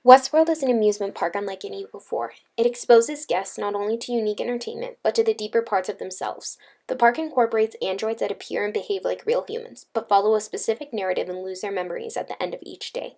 Westworld is an amusement park unlike any before. It exposes guests not only to unique entertainment, but to the deeper parts of themselves. The park incorporates androids that appear and behave like real humans, but follow a specific narrative and lose their memories at the end of each day.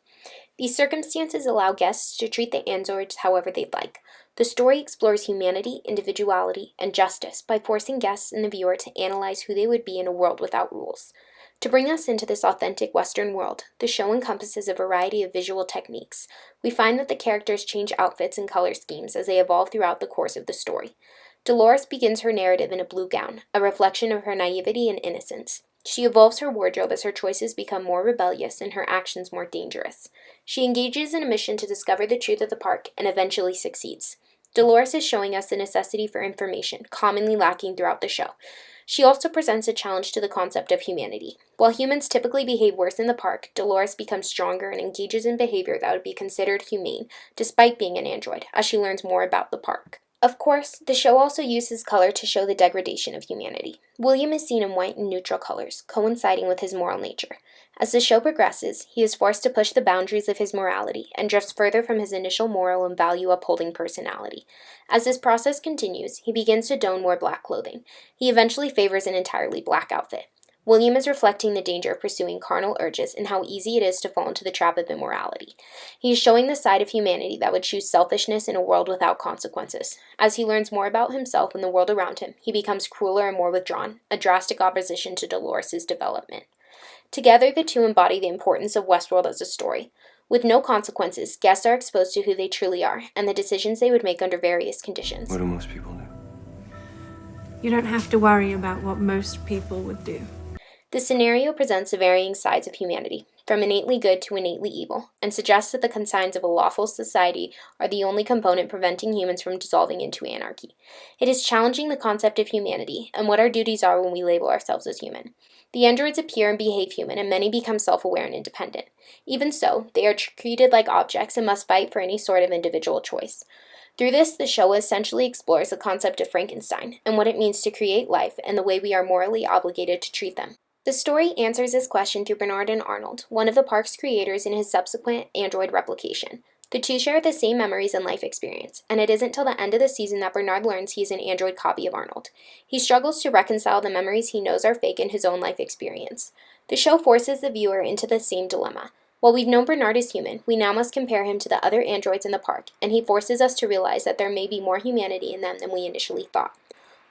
These circumstances allow guests to treat the androids however they'd like. The story explores humanity, individuality, and justice by forcing guests and the viewer to analyze who they would be in a world without rules. To bring us into this authentic Western world, the show encompasses a variety of visual techniques. We find that the characters change outfits and color schemes as they evolve throughout the course of the story. Dolores begins her narrative in a blue gown, a reflection of her naivety and innocence. She evolves her wardrobe as her choices become more rebellious and her actions more dangerous. She engages in a mission to discover the truth of the park and eventually succeeds. Dolores is showing us the necessity for information, commonly lacking throughout the show. She also presents a challenge to the concept of humanity. While humans typically behave worse in the park, Dolores becomes stronger and engages in behavior that would be considered humane, despite being an android, as she learns more about the park. Of course, the show also uses color to show the degradation of humanity. William is seen in white and neutral colors, coinciding with his moral nature. As the show progresses, he is forced to push the boundaries of his morality and drifts further from his initial moral and value-upholding personality. As this process continues, he begins to don more black clothing. He eventually favors an entirely black outfit. William is reflecting the danger of pursuing carnal urges and how easy it is to fall into the trap of immorality. He is showing the side of humanity that would choose selfishness in a world without consequences. As he learns more about himself and the world around him, he becomes crueler and more withdrawn, a drastic opposition to Dolores' development. Together, the two embody the importance of Westworld as a story. With no consequences, guests are exposed to who they truly are and the decisions they would make under various conditions. What do most people do? You don't have to worry about what most people would do. The scenario presents the varying sides of humanity, from innately good to innately evil, and suggests that the consigns of a lawful society are the only component preventing humans from dissolving into anarchy. It is challenging the concept of humanity and what our duties are when we label ourselves as human. The androids appear and behave human, and many become self-aware and independent. Even so, they are treated like objects and must fight for any sort of individual choice. Through this, the show essentially explores the concept of Frankenstein and what it means to create life and the way we are morally obligated to treat them. The story answers this question through Bernard and Arnold, one of the park's creators in his subsequent android replication. The two share the same memories and life experience, and it isn't till the end of the season that Bernard learns he is an android copy of Arnold. He struggles to reconcile the memories he knows are fake in his own life experience. The show forces the viewer into the same dilemma. While we've known Bernard is human, we now must compare him to the other androids in the park, and he forces us to realize that there may be more humanity in them than we initially thought.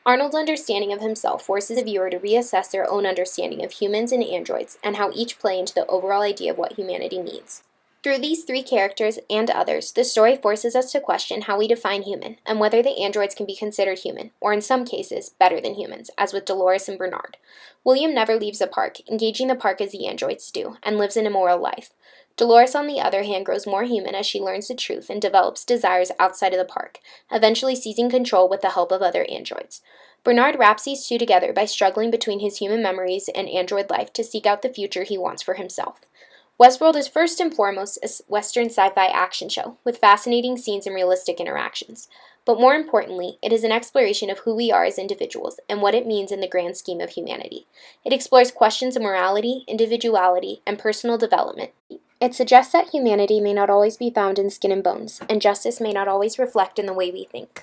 Arnold's understanding of himself forces the viewer to reassess their own understanding of humans and androids and how each play into the overall idea of what humanity means. Through these three characters and others, the story forces us to question how we define human and whether the androids can be considered human, or in some cases, better than humans, as with Dolores and Bernard. William never leaves the park, engaging the park as the androids do, and lives an immoral life. Dolores, on the other hand, grows more human as she learns the truth and develops desires outside of the park, eventually seizing control with the help of other androids. Bernard wraps these two together by struggling between his human memories and android life to seek out the future he wants for himself. Westworld is first and foremost a Western sci-fi action show, with fascinating scenes and realistic interactions. But more importantly, it is an exploration of who we are as individuals and what it means in the grand scheme of humanity. It explores questions of morality, individuality, and personal development. It suggests that humanity may not always be found in skin and bones, and justice may not always reflect in the way we think.